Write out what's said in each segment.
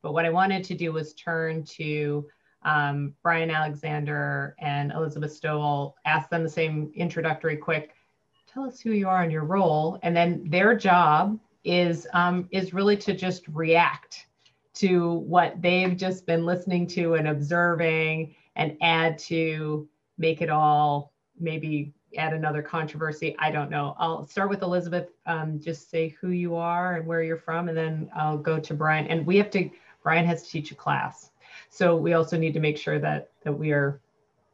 But what I wanted to do was turn to Brian Alexander and Elizabeth Stovall, ask them the same introductory quick, tell us who you are and your role. And then their job is really to just react to what they've just been listening to and observing and add to make it all, maybe add another controversy. I don't know. I'll start with Elizabeth. Just say who you are and where you're from, and then I'll go to Brian. And Brian has to teach a class. So we also need to make sure that we are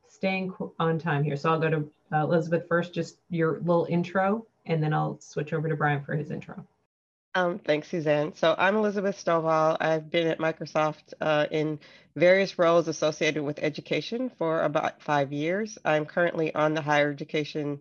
staying on time here. So I'll go to Elizabeth first, just your little intro, and then I'll switch over to Brian for his intro. Thanks, Suzanne. So I'm Elizabeth Stovall. I've been at Microsoft in various roles associated with education for about 5 years. I'm currently on the higher education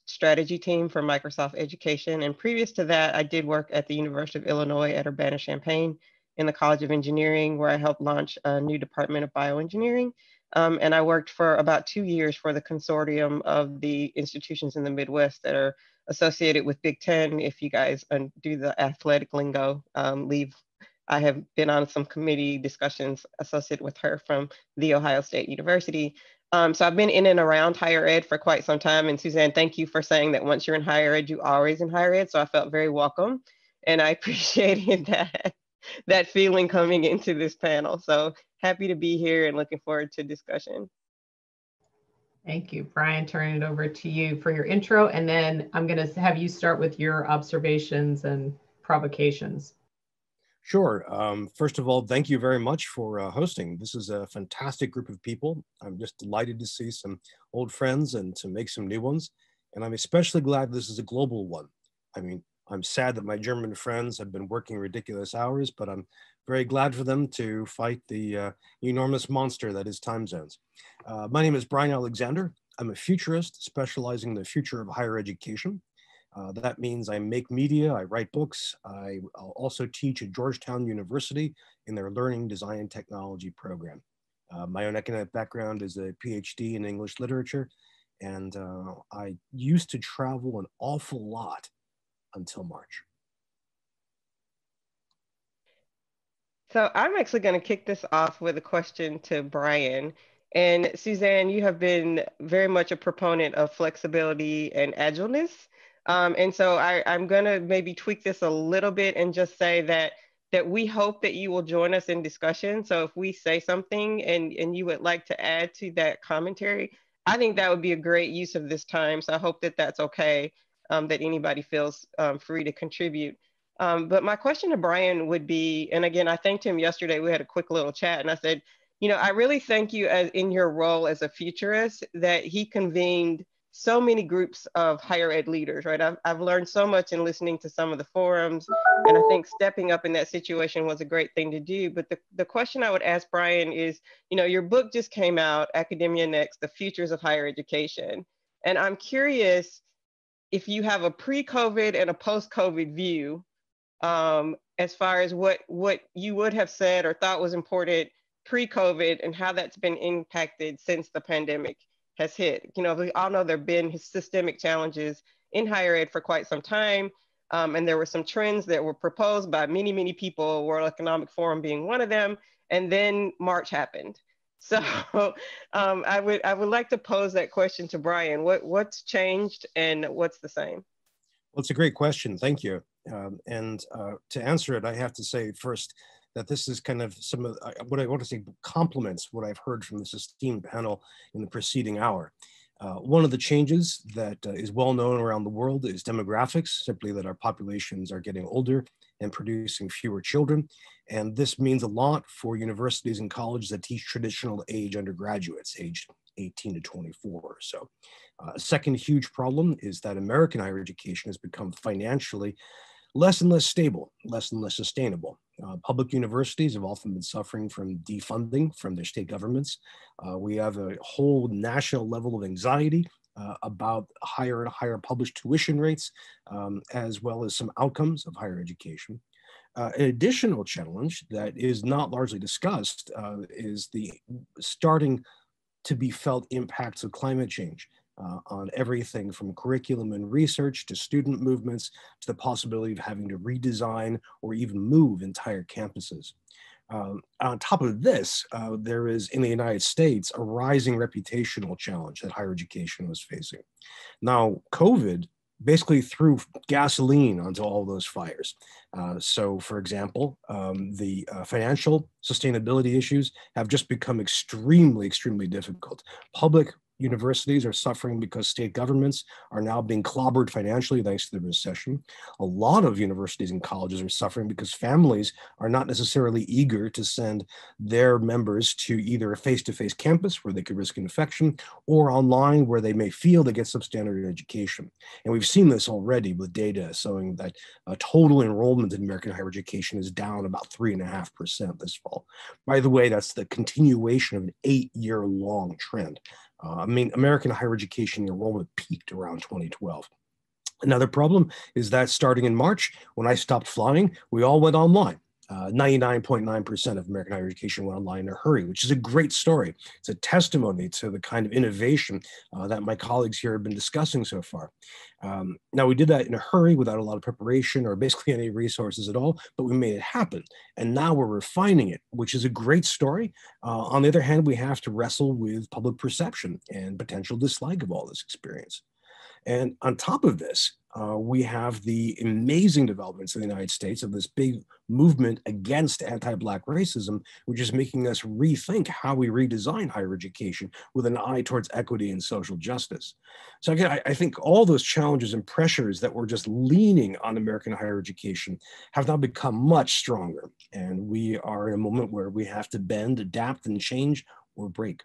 strategy team for Microsoft Education. And previous to that, I did work at the University of Illinois at Urbana-Champaign in the College of Engineering, where I helped launch a new department of bioengineering. And I worked for about 2 years for the consortium of the institutions in the Midwest that are associated with Big Ten. If you guys do the athletic lingo, I have been on some committee discussions associated with her from The Ohio State University. So I've been in and around higher ed for quite some time. And Suzanne, thank you for saying that once you're in higher ed, you're always in higher ed. So I felt very welcome. And I appreciated that feeling coming into this panel. So happy to be here and looking forward to discussion. Thank you. Brian, turning it over to you for your intro, and then I'm going to have you start with your observations and provocations. Sure. First of all, thank you very much for hosting. This is a fantastic group of people. I'm just delighted to see some old friends and to make some new ones. And I'm especially glad this is a global one. I mean, I'm sad that my German friends have been working ridiculous hours, but I'm very glad for them to fight the enormous monster that is time zones. My name is Brian Alexander. I'm a futurist specializing in the future of higher education. That means I make media, I write books. I'll also teach at Georgetown University in their Learning, Design, and Technology program. My own academic background is a PhD in English literature, and I used to travel an awful lot until March. So I'm actually going to kick this off with a question to Brian. And Suzanne, you have been very much a proponent of flexibility and agileness. And so I'm going to maybe tweak this a little bit and just say that we hope that you will join us in discussion. So if we say something and you would like to add to that commentary, I think that would be a great use of this time. So I hope that that's okay, that anybody feels free to contribute. But my question to Brian would be, and again, I thanked him yesterday. We had a quick little chat and I said, you know, I really thank you in your role as a futurist that he convened so many groups of higher ed leaders, right? I've learned so much in listening to some of the forums, and I think stepping up in that situation was a great thing to do. But the question I would ask Brian is, you know, your book just came out, Academia Next, The Futures of Higher Education. And I'm curious if you have a pre-COVID and a post-COVID view as far as what you would have said or thought was important pre-COVID and how that's been impacted since the pandemic has hit. You know, we all know there have been systemic challenges in higher ed for quite some time. And there were some trends that were proposed by many, many people, World Economic Forum being one of them. And then March happened. So I would like to pose that question to Brian. What's changed and what's the same? Well, it's a great question. Thank you. And to answer it, I have to say first that this is kind of some of what I want to say complements what I've heard from this esteemed panel in the preceding hour. One of the changes that is well known around the world is demographics, simply that our populations are getting older and producing fewer children. And this means a lot for universities and colleges that teach traditional age undergraduates, aged 18 to 24. So a second huge problem is that American higher education has become financially less and less stable, less and less sustainable. Public universities have often been suffering from defunding from their state governments. We have a whole national level of anxiety about higher and higher published tuition rates, as well as some outcomes of higher education. An additional challenge that is not largely discussed is the starting to be felt impacts of climate change. on everything from curriculum and research to student movements to the possibility of having to redesign or even move entire campuses. On top of this, there is in the United States a rising reputational challenge that higher education was facing. Now, COVID basically threw gasoline onto all those fires. So, for example, the financial sustainability issues have just become extremely, extremely difficult. Public universities are suffering because state governments are now being clobbered financially thanks to the recession. A lot of universities and colleges are suffering because families are not necessarily eager to send their members to either a face-to-face campus where they could risk infection or online where they may feel they get substandard education. And we've seen this already with data showing that total enrollment in American higher education is down about 3.5% this fall. By the way, that's the continuation of an 8-year-long trend. American higher education enrollment peaked around 2012. Another problem is that starting in March, when I stopped flying, we all went online. 99.9% of American higher education went online in a hurry, which is a great story. It's a testimony to the kind of innovation that my colleagues here have been discussing so far. Now, we did that in a hurry without a lot of preparation or basically any resources at all, but we made it happen. And now we're refining it, which is a great story. On the other hand, we have to wrestle with public perception and potential dislike of all this experience. And on top of this, we have the amazing developments in the United States of this big movement against anti-Black racism, which is making us rethink how we redesign higher education with an eye towards equity and social justice. So again, I think all those challenges and pressures that were just leaning on American higher education have now become much stronger. And we are in a moment where we have to bend, adapt, and change or break.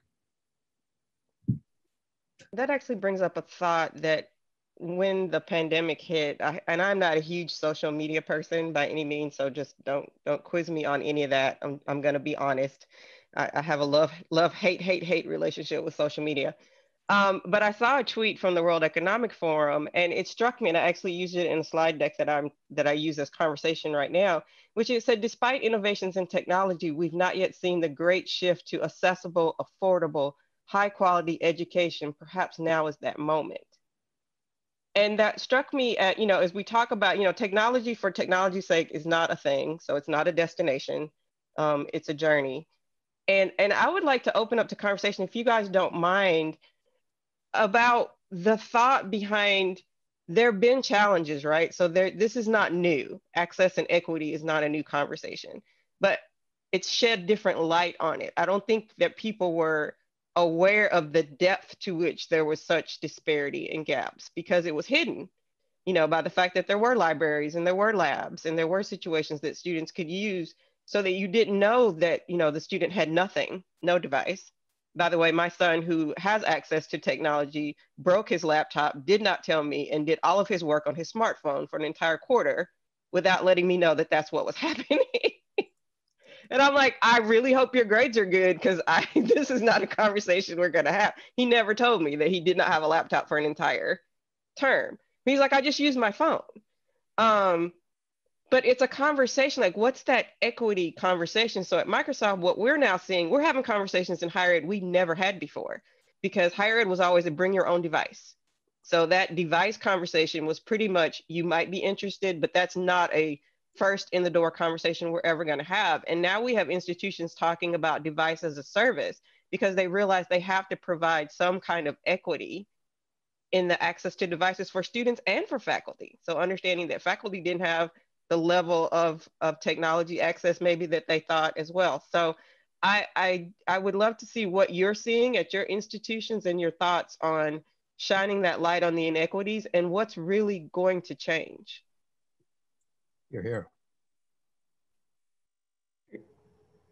That actually brings up a thought that when the pandemic hit, and I'm not a huge social media person by any means, so just don't quiz me on any of that. I'm going to be honest. I have a love hate relationship with social media. But I saw a tweet from the World Economic Forum, and it struck me, and I actually used it in a slide deck that I use as conversation right now, which it said, despite innovations in technology, we've not yet seen the great shift to accessible, affordable, high quality education. Perhaps now is that moment. And that struck me at, as we talk about, technology for technology's sake is not a thing. So it's not a destination. It's a journey. And I would like to open up to conversation, if you guys don't mind, about the thought behind, there have been challenges, right? So this is not new. Access and equity is not a new conversation, but it's shed different light on it. I don't think that people were aware of the depth to which there was such disparity and gaps, because it was hidden, by the fact that there were libraries and there were labs and there were situations that students could use, so that you didn't know that, the student had nothing, no device. By the way, my son, who has access to technology, broke his laptop, did not tell me, and did all of his work on his smartphone for an entire quarter without letting me know that that's what was happening. And I'm like, I really hope your grades are good, because this is not a conversation we're going to have. He never told me that he did not have a laptop for an entire term. He's like, I just use my phone. But it's a conversation, like, what's that equity conversation? So at Microsoft, what we're now seeing, we're having conversations in higher ed we never had before, because higher ed was always a bring your own device. So that device conversation was pretty much, you might be interested, but that's not a first in the door conversation we're ever going to have. And now we have institutions talking about device as a service, because they realize they have to provide some kind of equity in the access to devices for students and for faculty. So understanding that faculty didn't have the level of technology access maybe that they thought as well. So I would love to see what you're seeing at your institutions and your thoughts on shining that light on the inequities and what's really going to change. You're here.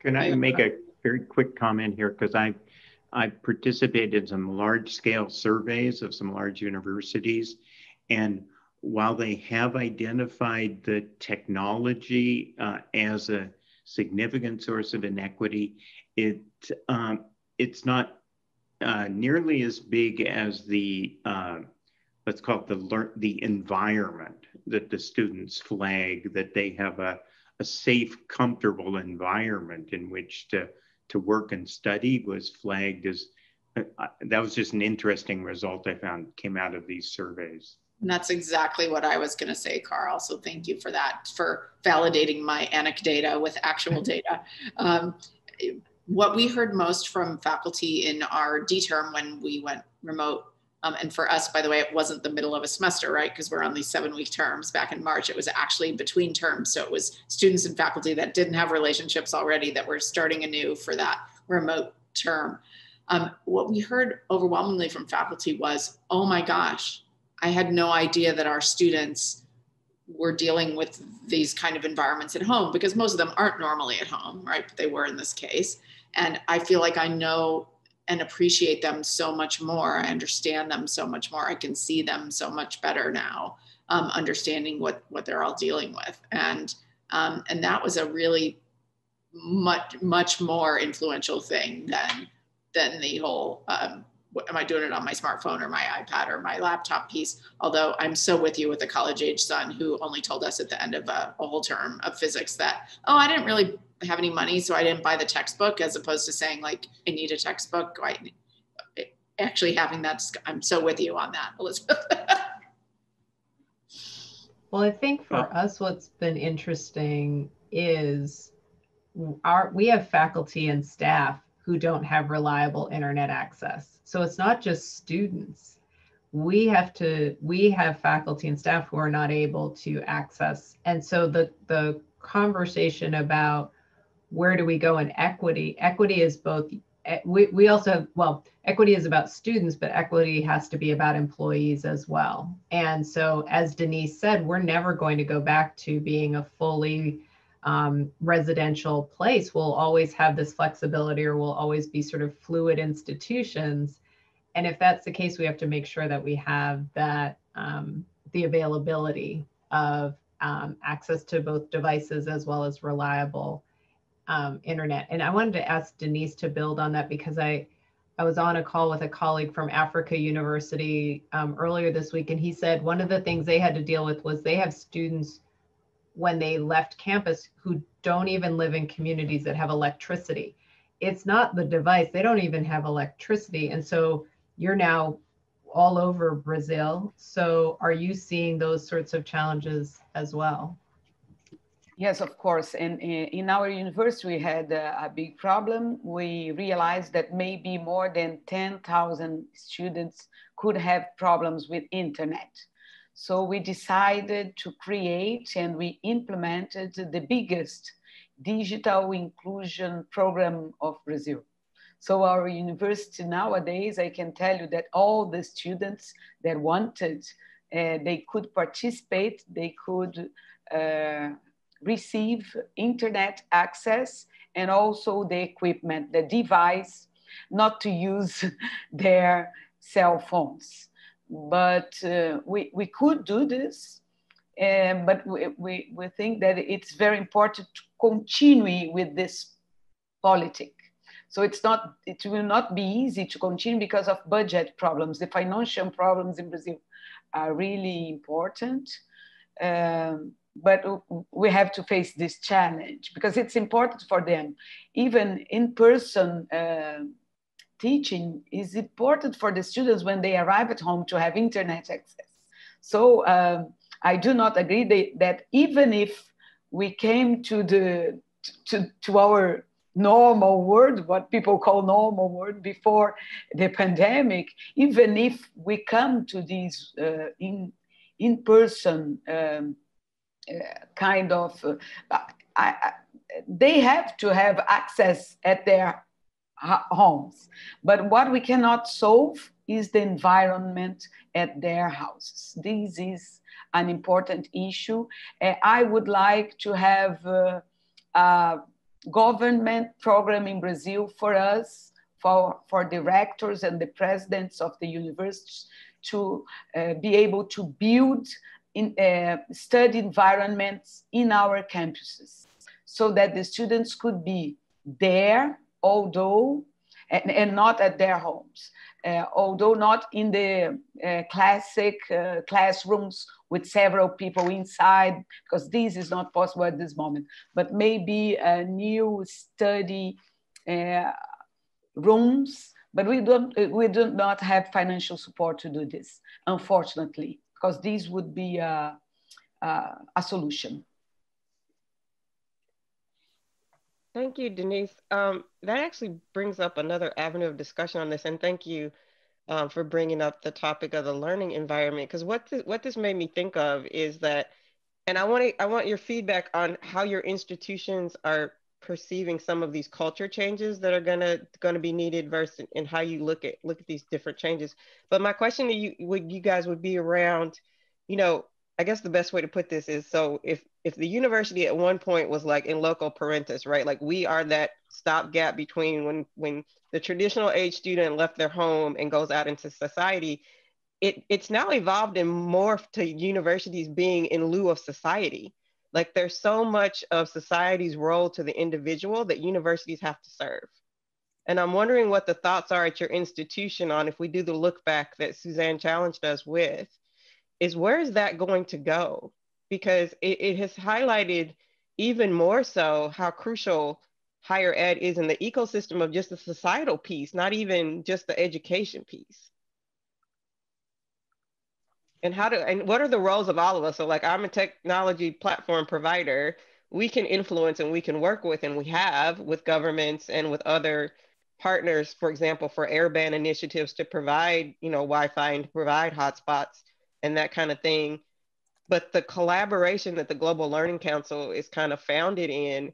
Can I make a very quick comment here? Because I participated in some large scale surveys of some large universities. And while they have identified the technology as a significant source of inequity, it's not nearly as big as the, let's call it the environment that the students flag, that they have a safe, comfortable environment in which to work and study was flagged as that was just an interesting result I found came out of these surveys. And that's exactly what I was going to say, Carl. So thank you for that, for validating my anecdata with actual data. What we heard most from faculty in our D term when we went remote, and for us, by the way, it wasn't the middle of a semester, right? Because we're on these 7-week terms. Back in March, it was actually between terms. So it was students and faculty that didn't have relationships already that were starting anew for that remote term. What we heard overwhelmingly from faculty was, oh my gosh, I had no idea that our students were dealing with these kind of environments at home, because most of them aren't normally at home, right? But they were in this case. And I feel like I know and appreciate them so much more. I understand them so much more. I can see them so much better now, understanding what they're all dealing with. And that was a really much more influential thing than the whole, am I doing it on my smartphone or my iPad or my laptop piece? Although I'm so with you with a college-age son who only told us at the end of a whole term of physics that, oh, I didn't really have any money, so I didn't buy the textbook, as opposed to saying like, I need a textbook. Actually having that, I'm so with you on that, Elizabeth. Well, I think for us, what's been interesting is we have faculty and staff who don't have reliable internet access. So it's not just students. We have faculty and staff who are not able to access. And so the conversation about where do we go in equity is both, we also have, well, equity is about students, but equity has to be about employees as well. And so as Denise said, we're never going to go back to being a fully residential place. We'll always have this flexibility, or we'll always be sort of fluid institutions. And if that's the case, we have to make sure that we have that, the availability of access to both devices as well as reliable internet. And I wanted to ask Denise to build on that, because I was on a call with a colleague from Africa University earlier this week, and he said one of the things they had to deal with was they have students when they left campus who don't even live in communities that have electricity. It's not the device, they don't even have electricity. And so you're now all over Brazil. So are you seeing those sorts of challenges as well? Yes, of course. And in our university, we had a big problem. We realized that maybe more than 10,000 students could have problems with internet. So we decided to create, and we implemented the biggest digital inclusion program of Brazil. So our university nowadays, I can tell you that all the students that wanted, they could participate, they could receive internet access, and also the equipment, the device, not to use their cell phones. But we could do this, but we think that it's very important to continue with this politic. So it will not be easy to continue because of budget problems. The financial problems in Brazil are really important. But we have to face this challenge because it's important for them. Even in-person teaching is important for the students when they arrive at home to have internet access. So I do not agree that even if we came to our normal world, what people call normal world before the pandemic, even if we come to these in-person kind of, they have to have access at their homes. But what we cannot solve is the environment at their houses. This is an important issue. I would like to have a government program in Brazil for us, for the rectors and the presidents of the universities to be able to build study environments in our campuses so that the students could be there, although, and not at their homes, although not in the classic classrooms with several people inside, because this is not possible at this moment, but maybe new study rooms But we do not have financial support to do this, unfortunately, because this would be a solution. Thank you, Denise. That actually brings up another avenue of discussion on this, and thank you for bringing up the topic of the learning environment. Because what this made me think of is that, and I want your feedback on how your institutions are perceiving some of these culture changes that are gonna be needed versus and how you look at these different changes. But my question to you guys would be around, you know, I guess the best way to put this is, so if the university at one point was like in loco parentis, right? Like we are that stopgap between when the traditional age student left their home and goes out into society, it's now evolved and morphed to universities being in lieu of society. Like there's so much of society's role to the individual that universities have to serve. And I'm wondering what the thoughts are at your institution on, if we do the look back that Suzanne challenged us with, is where is that going to go? Because it has highlighted even more so how crucial higher ed is in the ecosystem of just the societal piece, not even just the education piece. And what are the roles of all of us? So like, I'm a technology platform provider. We can influence and we can work with, and we have with governments and with other partners, for example, for airband initiatives to provide, you know, Wi-Fi and to provide hotspots and that kind of thing. But the collaboration that the Global Learning Council is kind of founded in,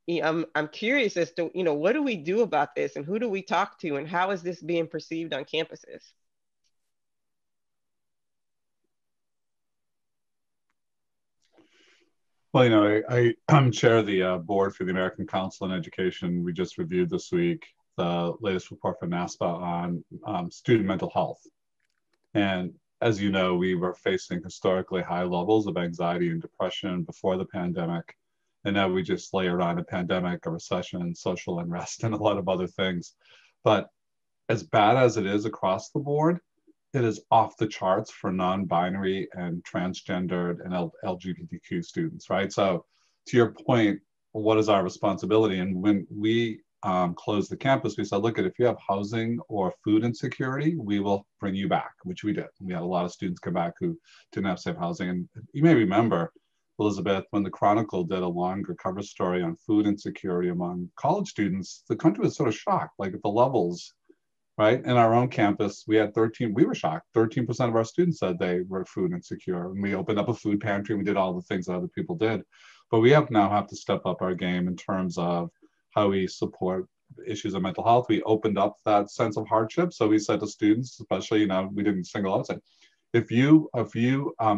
I'm curious as to, you know, what do we do about this, and who do we talk to, and how is this being perceived on campuses? Well, you know, I'm chair of the board for the American Council on Education. We just reviewed this week the latest report from NASPA on student mental health. And as you know, we were facing historically high levels of anxiety and depression before the pandemic. And now we just layered on a pandemic, a recession, social unrest, and a lot of other things. But as bad as it is across the board, it is off the charts for non-binary and transgendered and LGBTQ students, right? So to your point, what is our responsibility? And when we closed the campus, we said, look, if you have housing or food insecurity, we will bring you back, which we did. We had a lot of students come back who didn't have safe housing. And you may remember, Elizabeth, when the Chronicle did a longer cover story on food insecurity among college students, the country was sort of shocked, like at the levels, right? In our own campus, we were shocked. 13% of our students said they were food insecure. And we opened up a food pantry, and we did all the things that other people did. But we now have to step up our game in terms of how we support issues of mental health. We opened up that sense of hardship. So we said to students, especially, you know, we didn't single out, said, if you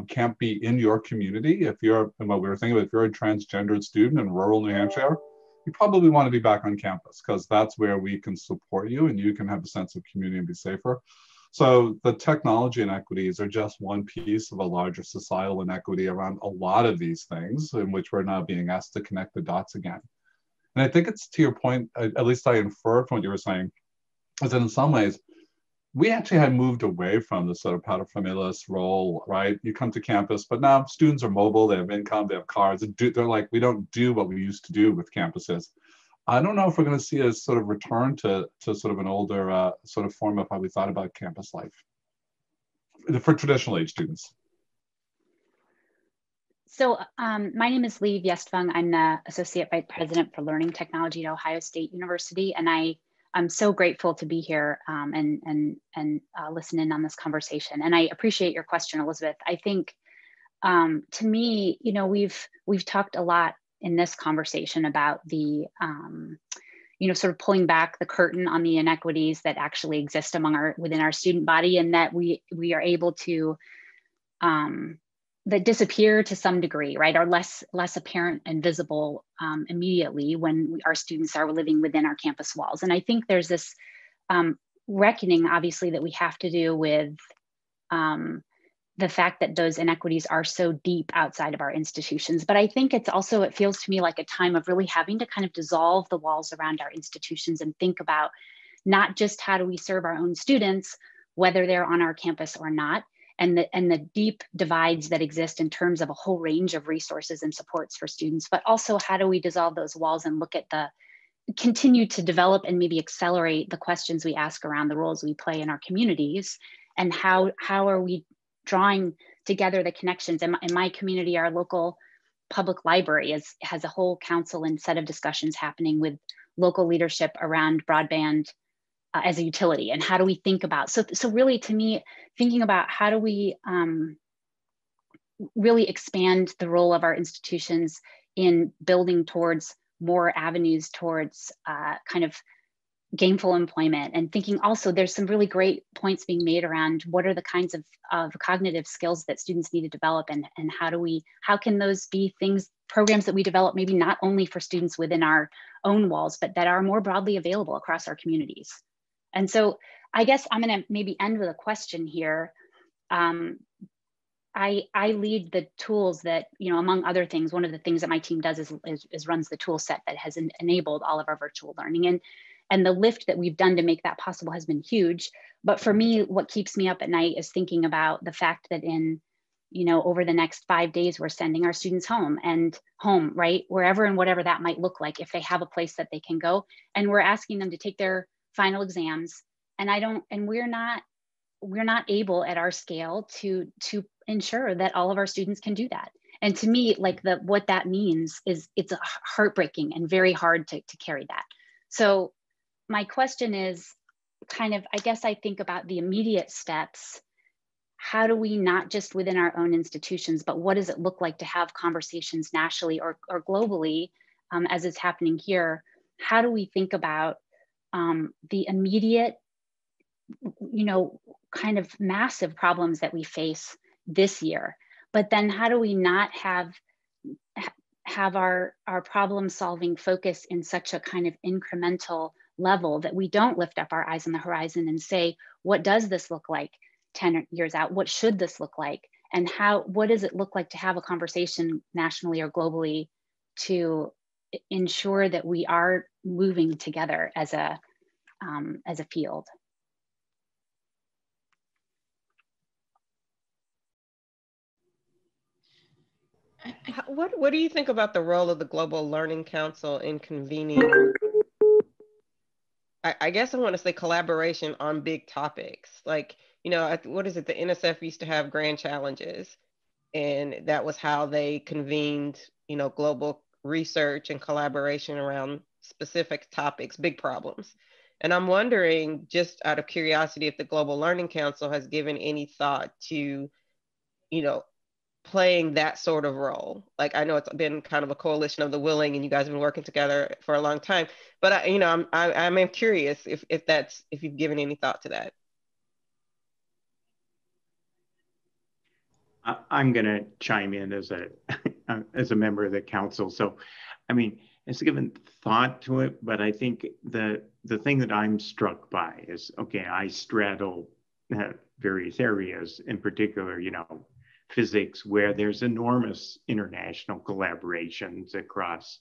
can't be in your community, and what we were thinking about, if you're a transgendered student in rural New Hampshire, you probably want to be back on campus, because that's where we can support you and you can have a sense of community and be safer. So the technology inequities are just one piece of a larger societal inequity around a lot of these things, in which we're now being asked to connect the dots again. And I think it's to your point, at least I inferred from what you were saying, is that in some ways, we actually had moved away from the sort of paterfamilias role, right? You come to campus, but now students are mobile, they have income, they have cars. They're like, we don't do what we used to do with campuses. I don't know if we're going to see a sort of return to sort of an older sort of form of how we thought about campus life for traditional age students. So my name is Lee Vjestvang. I'm the Associate Vice President for Learning Technology at Ohio State University. And I'm so grateful to be here and listen in on this conversation. And I appreciate your question, Elizabeth. I think to me, you know, we've talked a lot in this conversation about the, you know, sort of pulling back the curtain on the inequities that actually exist within our student body, and that we are able to that disappear to some degree, right, are less apparent and visible immediately when our students are living within our campus walls. And I think there's this reckoning, obviously, that we have to do with the fact that those inequities are so deep outside of our institutions. But I think it feels to me like a time of really having to kind of dissolve the walls around our institutions and think about not just how do we serve our own students, whether they're on our campus or not, and the deep divides that exist in terms of a whole range of resources and supports for students, but also how do we dissolve those walls and look at the continue to develop and maybe accelerate the questions we ask around the roles we play in our communities, and how are we drawing together the connections. In my community, our local public library has a whole council and set of discussions happening with local leadership around broadband as a utility, and how do we think about, so really to me, thinking about how do we really expand the role of our institutions in building towards more avenues towards kind of gainful employment, and thinking also there's some really great points being made around what are the kinds of cognitive skills that students need to develop, and how can those be programs that we develop maybe not only for students within our own walls, but that are more broadly available across our communities. And so I guess I'm gonna maybe end with a question here. I lead the tools that, among other things, one of the things that my team does is runs the tool set that has enabled all of our virtual learning. And the lift that we've done to make that possible has been huge. But for me, what keeps me up at night is thinking about the fact that over the next 5 days, we're sending our students home, right? Wherever and whatever that might look like, if they have a place that they can go. And we're asking them to take their final exams. And we're not able at our scale to ensure that all of our students can do that. And to me, what that means is it's heartbreaking and very hard to carry that. So my question is kind of, I guess I think about the immediate steps. How do we, not just within our own institutions, but what does it look like to have conversations nationally or globally, as is happening here? How do we think about the immediate, kind of massive problems that we face this year? But then how do we not have our problem solving focus in such a kind of incremental level that we don't lift up our eyes on the horizon and say, what does this look like 10 years out? What should this look like? And what does it look like to have a conversation nationally or globally to ensure that we are moving together as a field? What do you think about the role of the Global Learning Council in convening, I guess I want to say, collaboration on big topics? Like, what is it? The NSF used to have grand challenges, and that was how they convened, global research and collaboration around specific topics, big problems. And I'm wondering, just out of curiosity, if the Global Learning Council has given any thought to, playing that sort of role. Like, I know it's been kind of a coalition of the willing, and you guys have been working together for a long time, but I'm curious if you've given any thought to that. I'm going to chime in as a member of the council. So, it's given thought to it, but I think the thing that I'm struck by is, okay, I straddle various areas, in particular, physics, where there's enormous international collaborations across,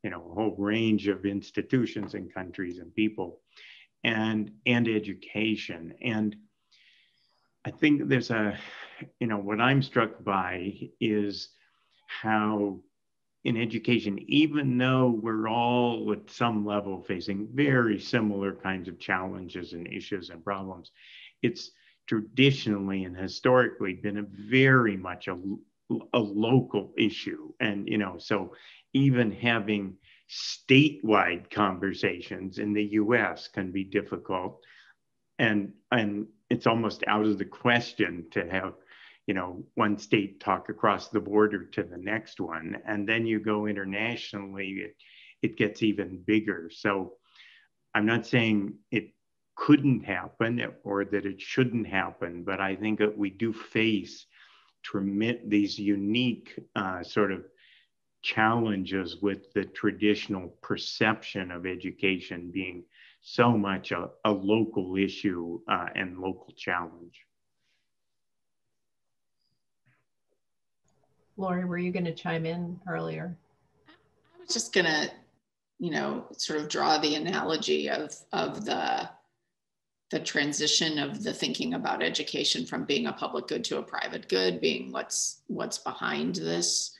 a whole range of institutions and countries and people, and education. And I think there's what I'm struck by is how in education, even though we're all at some level facing very similar kinds of challenges and issues and problems, it's traditionally and historically been very much a local issue. And, so even having statewide conversations in the US can be difficult. And it's almost out of the question to have, one state talk across the border to the next one. And then you go internationally, it gets even bigger. So I'm not saying it couldn't happen or that it shouldn't happen, but I think that we do face these unique sort of challenges with the traditional perception of education being so much a local issue and local challenge. Lori, were you going to chime in earlier? I was just going to, sort of draw the analogy of the transition of the thinking about education from being a public good to a private good, being what's behind this.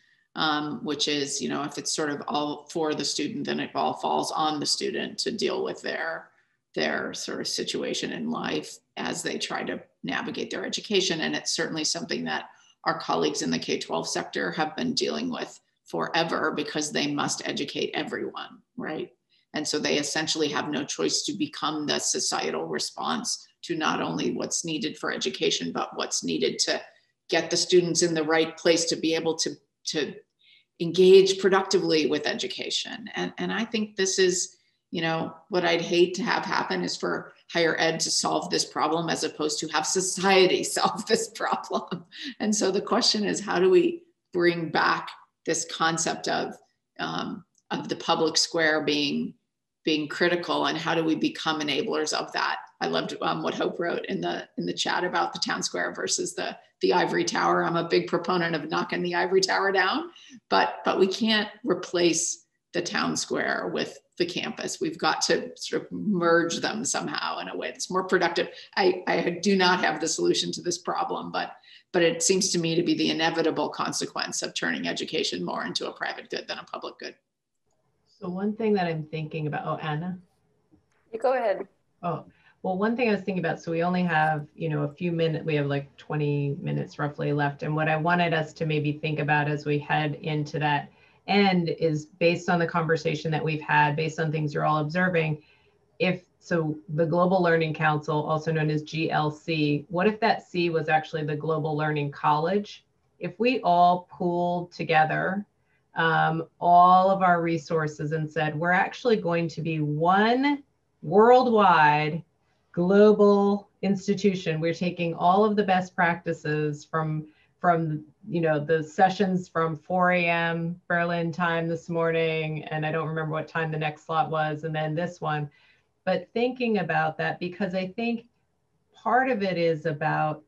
which is, you know, if it's sort of all for the student, then it all falls on the student to deal with their sort of situation in life as they try to navigate their education. And it's certainly something that our colleagues in the K-12 sector have been dealing with forever, because they must educate everyone, right? And so they essentially have no choice to become the societal response to not only what's needed for education, but what's needed to get the students in the right place to be able to engage productively with education. And I think this is, you know, what I'd hate to have happen is for higher ed to solve this problem as opposed to have society solve this problem. And so the question is, how do we bring back this concept of the public square being critical, and how do we become enablers of that? I loved what Hope wrote in the chat about the town square versus the ivory tower. I'm a big proponent of knocking the ivory tower down, but we can't replace the town square with the campus. We've got to sort of merge them somehow in a way that's more productive. I do not have the solution to this problem, but it seems to me to be the inevitable consequence of turning education more into a private good than a public good. So one thing that I'm thinking about, oh, Anna? You go ahead. Oh, well, one thing I was thinking about, so we only have, you know, a few minutes, we have like 20 minutes roughly left. And what I wanted us to maybe think about as we head into that end is, based on the conversation that we've had, based on things you're all observing, so the Global Learning Council, also known as GLC, what if that C was actually the Global Learning College? If we all pooled together all of our resources and said, we're actually going to be one worldwide global institution. We're taking all of the best practices from you know, the sessions from 4 a.m. Berlin time this morning, and I don't remember what time the next slot was, and then this one. But thinking about that, because I think part of it is about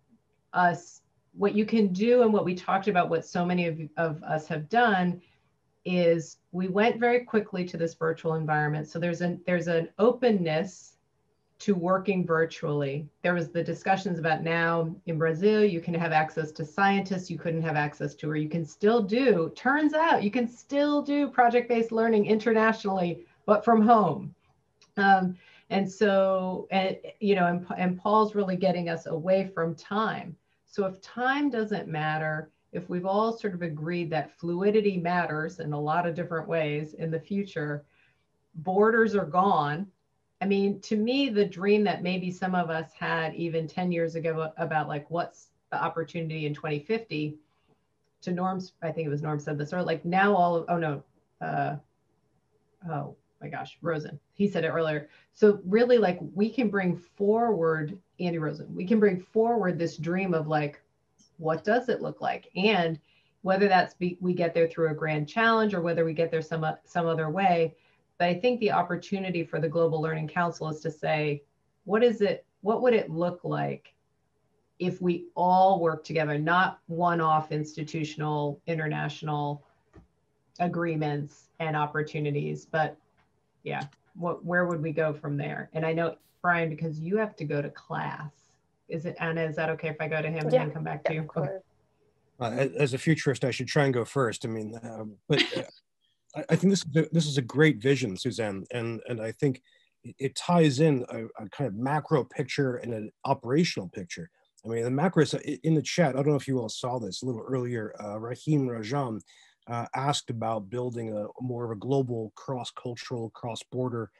us, what you can do, and what we talked about, what so many of us have done, is we went very quickly to this virtual environment. So there's an openness to working virtually. There was the discussions about now in Brazil, you can have access to scientists you couldn't have access to, or you can still do, turns out you can still do project-based learning internationally, but from home. And so, you know, and Paul's really getting us away from time. So if time doesn't matter, if we've all sort of agreed that fluidity matters in a lot of different ways in the future, borders are gone. I mean, to me, the dream that maybe some of us had even 10 years ago about like, what's the opportunity in 2050, to Norm's, I think it was Norm said this, or like now all of, oh my gosh, Rosen, he said it earlier. So really, like, we can bring forward, Andy Rosen, we can bring forward this dream of like, what does it look like? And whether that's we get there through a grand challenge, or whether we get there some other way. But I think the opportunity for the Global Learning Council is to say, what would it look like if we all work together, not one-off institutional, international agreements and opportunities, but yeah, where would we go from there? And I know, Brian, because you have to go to class, is it, Anna, is that okay if I go to him and then come back to you? Okay. As a futurist, I should try and go first. I mean, I think this is a great vision, Suzanne, and I think it ties in a kind of macro picture and an operational picture. I mean, the macro is in the chat. I don't know if you all saw this a little earlier. Rahim Rajan asked about building a more of a global, cross-cultural, cross-border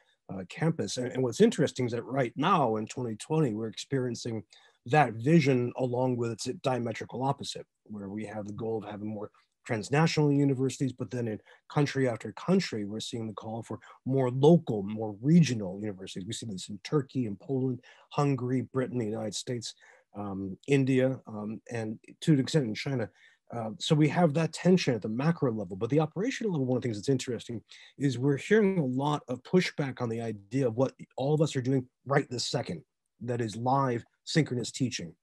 campus. And what's interesting is that right now in 2020, we're experiencing that vision along with its diametrical opposite, where we have the goal of having more transnational universities, but then in country after country, we're seeing the call for more local, more regional universities. We see this in Turkey and Poland, Hungary, Britain, the United States, India, and to an extent in China. So we have that tension at the macro level, but the operational level, one of the things that's interesting is we're hearing a lot of pushback on the idea of what all of us are doing right this second, that is live synchronous teaching.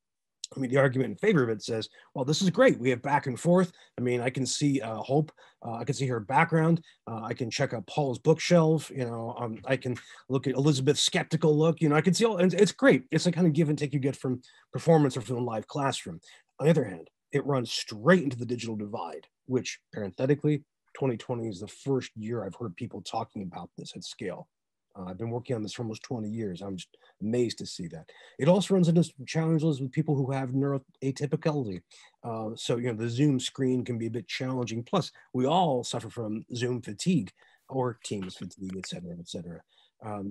I mean, the argument in favor of it says, well, this is great. We have back and forth. I mean, I can see Hope. I can see her background. I can check out Paul's bookshelf. You know, I can look at Elizabeth's skeptical look. You know, I can see all, and it's great. It's the kind of give and take you get from performance or from a live classroom. On the other hand, it runs straight into the digital divide, which parenthetically, 2020 is the first year I've heard people talking about this at scale. I've been working on this for almost 20 years. I'm just amazed to see that. It also runs into challenges with people who have neuroatypicality. So, you know, the Zoom screen can be a bit challenging. Plus, we all suffer from Zoom fatigue or Teams fatigue, et cetera, et cetera.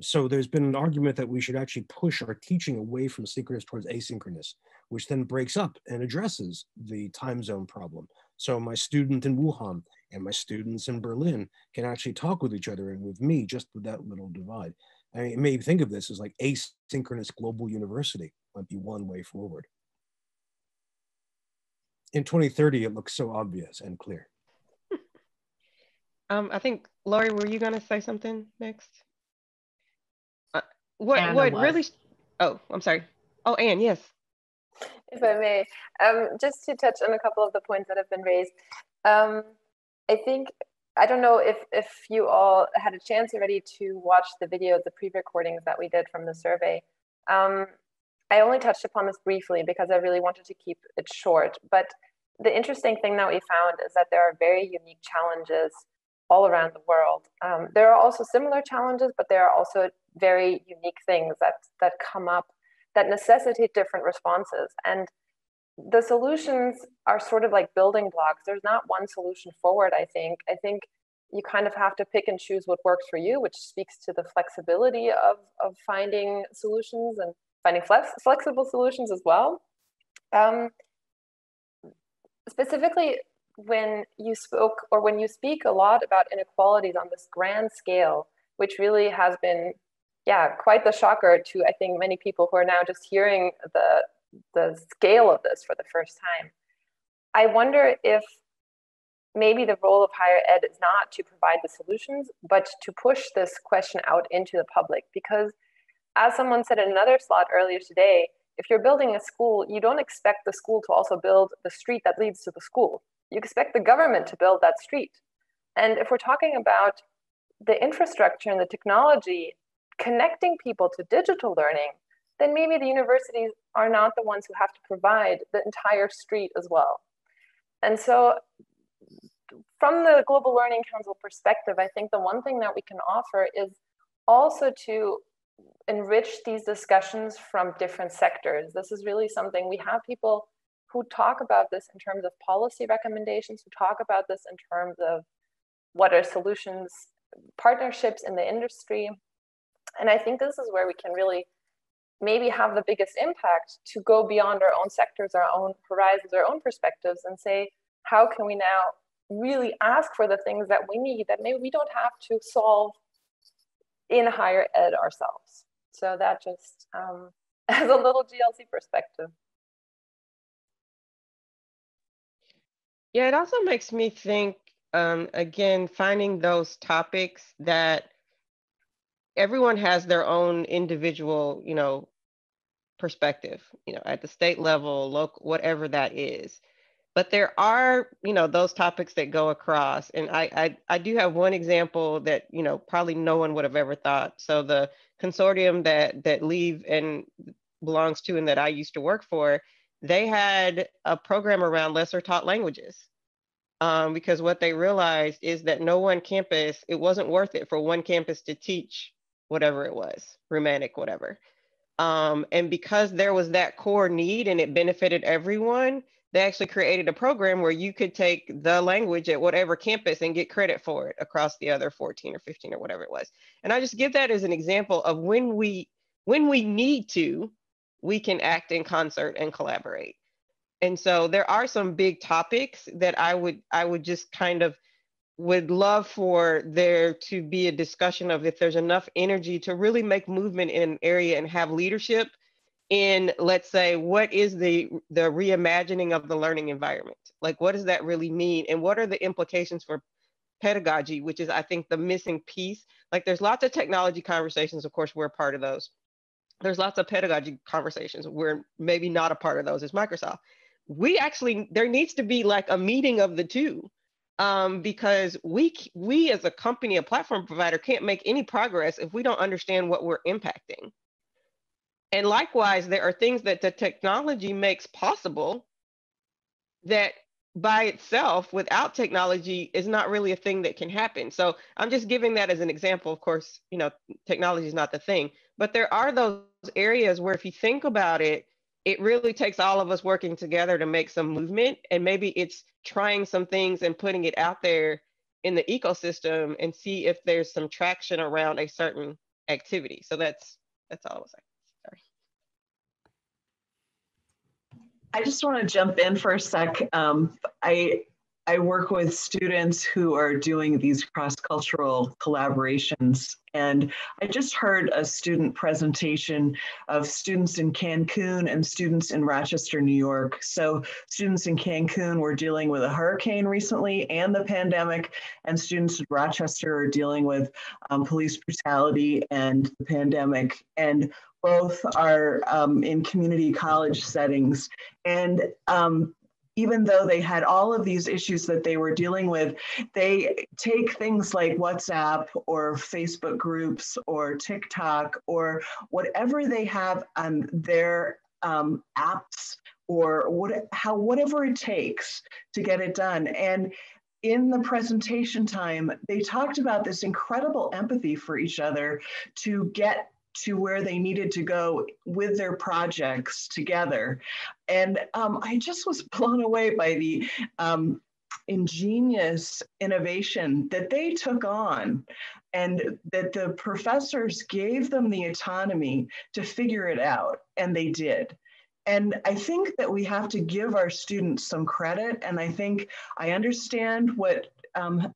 So there's been an argument that we should actually push our teaching away from synchronous towards asynchronous, which then breaks up and addresses the time zone problem. So my student in Wuhan and my students in Berlin can actually talk with each other and with me just with that little divide. I mean, maybe think of this as like asynchronous global university might be one way forward. In 2030, it looks so obvious and clear. I think, Laurie, were you gonna say something next? What really, oh, I'm sorry. Oh, Anne, yes. If I may, just to touch on a couple of the points that have been raised. I think, I don't know if you all had a chance already to watch the video, the pre-recordings that we did from the survey. I only touched upon this briefly because I really wanted to keep it short, but the interesting thing that we found is that there are very unique challenges all around the world. There are also similar challenges, but there are also very unique things that come up that necessitate different responses. And the solutions are sort of like building blocks. There's not one solution forward, I think. I think you kind of have to pick and choose what works for you, which speaks to the flexibility of finding solutions and finding flexible solutions as well. Specifically, when you spoke, or when you speak a lot about inequalities on this grand scale, which really has been, yeah, quite the shocker to, I think, many people who are now just hearing the scale of this for the first time. I wonder if maybe the role of higher ed is not to provide the solutions, but to push this question out into the public. Because as someone said in another slot earlier today, if you're building a school, you don't expect the school to also build the street that leads to the school. You expect the government to build that street. And if we're talking about the infrastructure and the technology connecting people to digital learning, then maybe the universities are not the ones who have to provide the entire street as well. And so from the Global Learning Council perspective, I think the one thing that we can offer is also to enrich these discussions from different sectors. This is really something, we have people who talk about this in terms of policy recommendations, who talk about this in terms of what are solutions, partnerships in the industry. And I think this is where we can really maybe have the biggest impact, to go beyond our own sectors, our own horizons, our own perspectives, and say, how can we now really ask for the things that we need that maybe we don't have to solve in higher ed ourselves. So that just as a little GLC perspective. Yeah, it also makes me think, again, finding those topics that everyone has their own individual, perspective, at the state level, local, whatever that is. But there are, those topics that go across. And I do have one example that, probably no one would have ever thought. So the consortium that Leave and belongs to and that I used to work for, they had a program around lesser taught languages. Because what they realized is that no one campus, it wasn't worth it for one campus to teach whatever it was, Romantic, whatever. And because there was that core need and it benefited everyone, they actually created a program where you could take the language at whatever campus and get credit for it across the other 14 or 15 or whatever it was. And I just give that as an example of when we need to, we can act in concert and collaborate. And so there are some big topics that I would just kind of would love for there to be a discussion of, if there's enough energy to really make movement in an area and have leadership in, let's say, what is the reimagining of the learning environment? Like, what does that really mean? And what are the implications for pedagogy, which is, I think, the missing piece. Like, there's lots of technology conversations. Of course, we're a part of those. There's lots of pedagogy conversations. We're maybe not a part of those as Microsoft. There needs to be like a meeting of the two, because we as a company, a platform provider, can't make any progress if we don't understand what we're impacting. And likewise, there are things that the technology makes possible that by itself, without technology, is not really a thing that can happen. So I'm just giving that as an example. Of course, you know, technology is not the thing, but there are those areas where if you think about it, it really takes all of us working together to make some movement. And maybe it's trying some things and putting it out there in the ecosystem and see if there's some traction around a certain activity. So that's all I was saying. Sorry. I just want to jump in for a sec. I work with students who are doing these cross-cultural collaborations, and I just heard a student presentation of students in Cancun and students in Rochester, New York. So students in Cancun were dealing with a hurricane recently and the pandemic, and students in Rochester are dealing with police brutality and the pandemic. And both are in community college settings. And even though they had all of these issues that they were dealing with, they take things like WhatsApp or Facebook groups or TikTok or whatever they have on their apps or whatever it takes to get it done. And in the presentation time, they talked about this incredible empathy for each other to get to where they needed to go with their projects together. And I just was blown away by the ingenious innovation that they took on, and that the professors gave them the autonomy to figure it out, and they did. And I think that we have to give our students some credit, and I understand what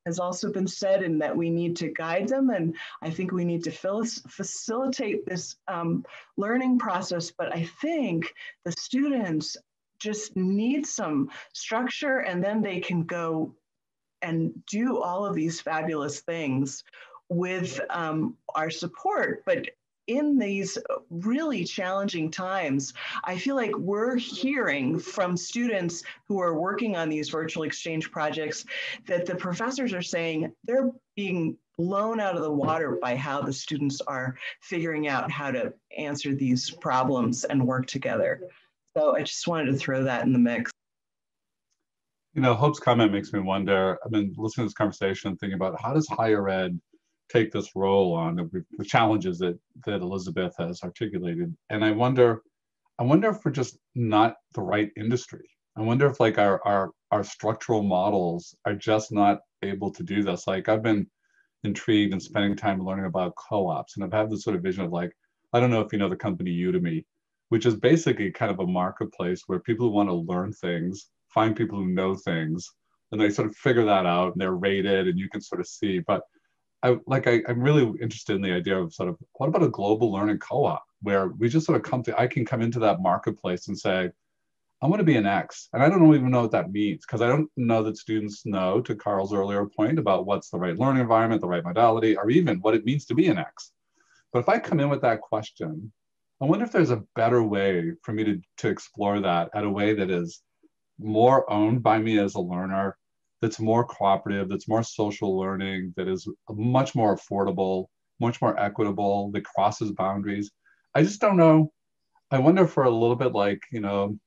has also been said, and that we need to guide them. And I think we need to facilitate this learning process. But I think the students just need some structure, and then they can go and do all of these fabulous things with our support. But in these really challenging times, I feel like we're hearing from students who are working on these virtual exchange projects that the professors are saying they're being blown out of the water by how the students are figuring out how to answer these problems and work together. So I just wanted to throw that in the mix. You know, Hope's comment makes me wonder, I've been listening to this conversation and thinking about how does higher ed take this role on the challenges that Elizabeth has articulated. And I wonder if we're just not the right industry. I wonder if like our structural models are just not able to do this. Like I've been intrigued and spending time learning about co-ops, and I've had this sort of vision of like, I don't know if you know the company Udemy, which is basically kind of a marketplace where people who want to learn things, find people who know things, and they sort of figure that out, and they're rated, and you can sort of see. But I'm really interested in the idea of sort of, what about a global learning co-op where we just sort of I can come into that marketplace and say, I want to be an X. And I don't even know what that means, because I don't know that students know, to Carl's earlier point, about what's the right learning environment, the right modality, or even what it means to be an X. But if I come in with that question, I wonder if there's a better way for me to explore that at a way that is more owned by me as a learner, that's more cooperative, that's more social learning, that is much more affordable, much more equitable, that crosses boundaries. I just don't know. I wonder if we're a little bit like, you know,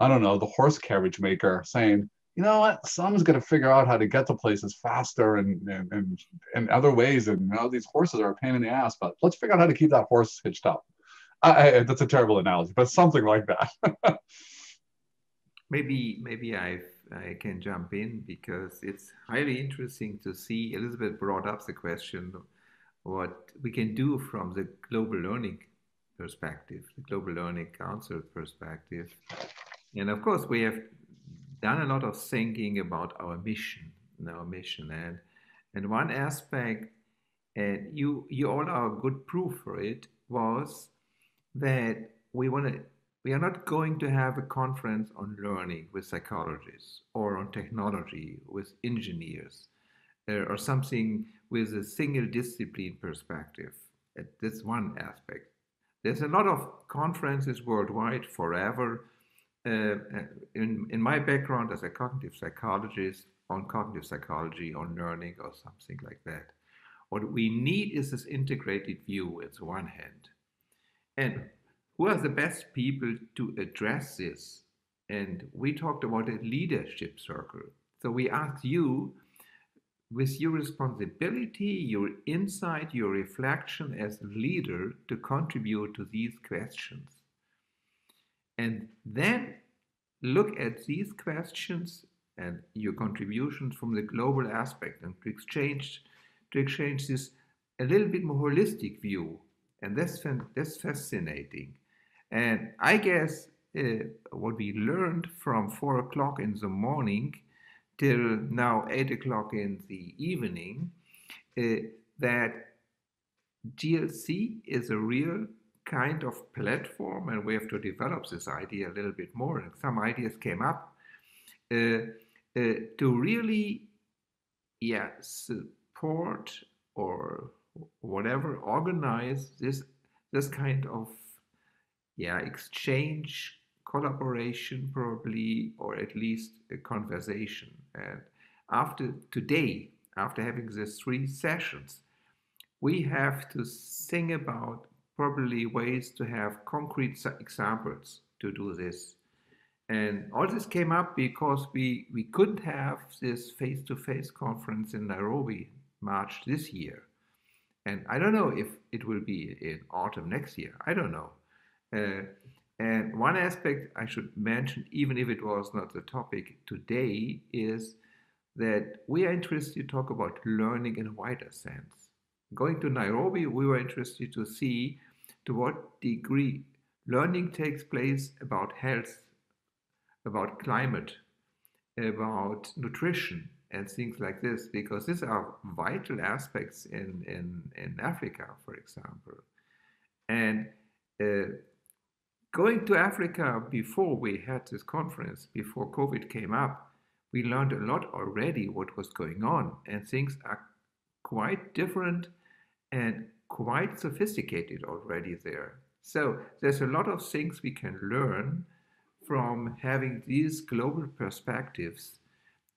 I don't know, the horse carriage maker saying, you know what, someone's going to figure out how to get to places faster and other ways. And you know, these horses are a pain in the ass, but let's figure out how to keep that horse hitched up. That's a terrible analogy, but something like that. Maybe I can jump in, because it's highly interesting to see. Elizabeth brought up the question what we can do from the global learning perspective, the Global Learning Council perspective. And of course, we have done a lot of thinking about our mission. And one aspect, and you all are good proof for it, was that we are not going to have a conference on learning with psychologists, or on technology with engineers, or something with a single discipline perspective. That's one aspect. There's a lot of conferences worldwide forever. In my background as a cognitive psychologist, on cognitive psychology, on learning, or something like that. What we need is this integrated view at the one hand. And who are the best people to address this And we talked about a leadership circle. So we asked you, with your responsibility, your insight, your reflection as a leader, to contribute to these questions. And then look at these questions and your contributions from the global aspect, and to exchange this a little bit more holistic view. And that's fascinating. And I guess what we learned from 4 o'clock in the morning till now 8 o'clock in the evening, that GLC is a real kind of platform, and we have to develop this idea a little bit more. And some ideas came up to really, support or whatever, organize this kind of exchange, collaboration probably, or at least a conversation. And after today, after having these 3 sessions, we have to think about probably ways to have concrete examples to do this. And all this came up because we couldn't have this face-to-face conference in Nairobi March this year. And I don't know if it will be in autumn next year. I don't know. And one aspect I should mention, even if it was not the topic today, is that we are interested to talk about learning in a wider sense. Going to Nairobi, we were interested to see to what degree learning takes place about health, about climate, about nutrition, and things like this, because these are vital aspects in Africa, for example. And going to Africa before we had this conference, before COVID came up, we learned a lot already what was going on, and things are quite different and quite sophisticated already there. So there's a lot of things we can learn from having these global perspectives,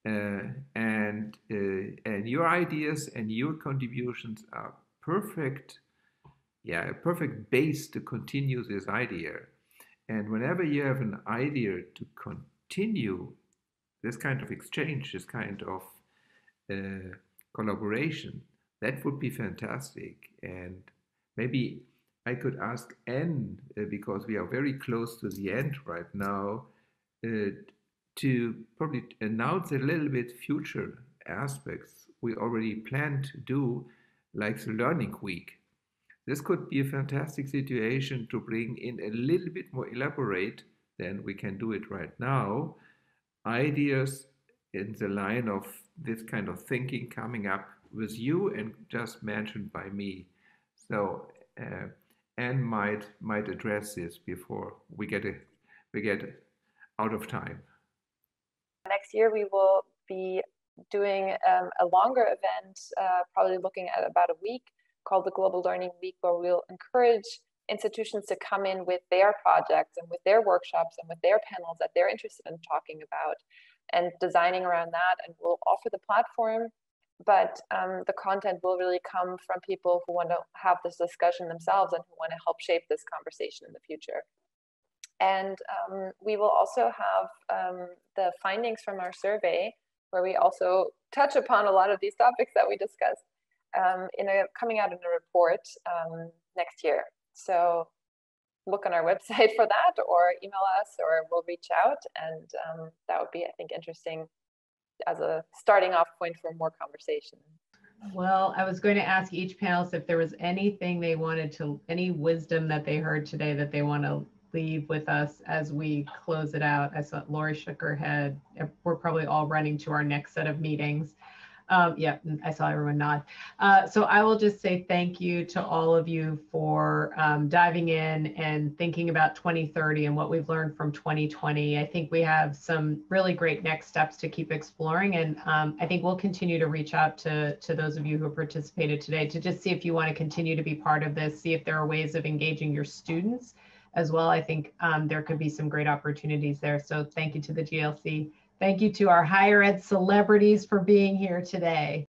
and your ideas and your contributions are perfect, a perfect base to continue this idea. And whenever you have an idea to continue this kind of exchange, this kind of collaboration, that would be fantastic. And maybe I could ask Anne, because we are very close to the end right now, to probably announce a little bit future aspects we already plan to do, like the Learning Week. This could be a fantastic situation to bring in a little bit more elaborate than we can do it right now, ideas in the line of this kind of thinking coming up with you and just mentioned by me. So Anne might address this before we get out of time. Next year we will be doing a longer event, probably looking at about a week, called the Global Learning Week, where we'll encourage institutions to come in with their projects and with their workshops and with their panels that they're interested in talking about and designing around that. And we'll offer the platform, but the content will really come from people who want to have this discussion themselves and who want to help shape this conversation in the future. And we will also have the findings from our survey, where we also touch upon a lot of these topics that we discussed, coming out in a report next year. So look on our website for that, or email us, or we'll reach out, and that would be, I think, interesting as a starting off point for more conversation. Well, I was going to ask each panelist if there was anything they wanted to, any wisdom that they heard today that they want to leave with us as we close it out. I saw Lori shook her head. We're probably all running to our next set of meetings. Yeah, I saw everyone nod. So I will just say thank you to all of you for diving in and thinking about 2030 and what we've learned from 2020. I think we have some really great next steps to keep exploring. And I think we'll continue to reach out to those of you who participated today to just see if you want to continue to be part of this, see if there are ways of engaging your students as well. I think there could be some great opportunities there. So thank you to the GLC. Thank you to our higher ed celebrities for being here today.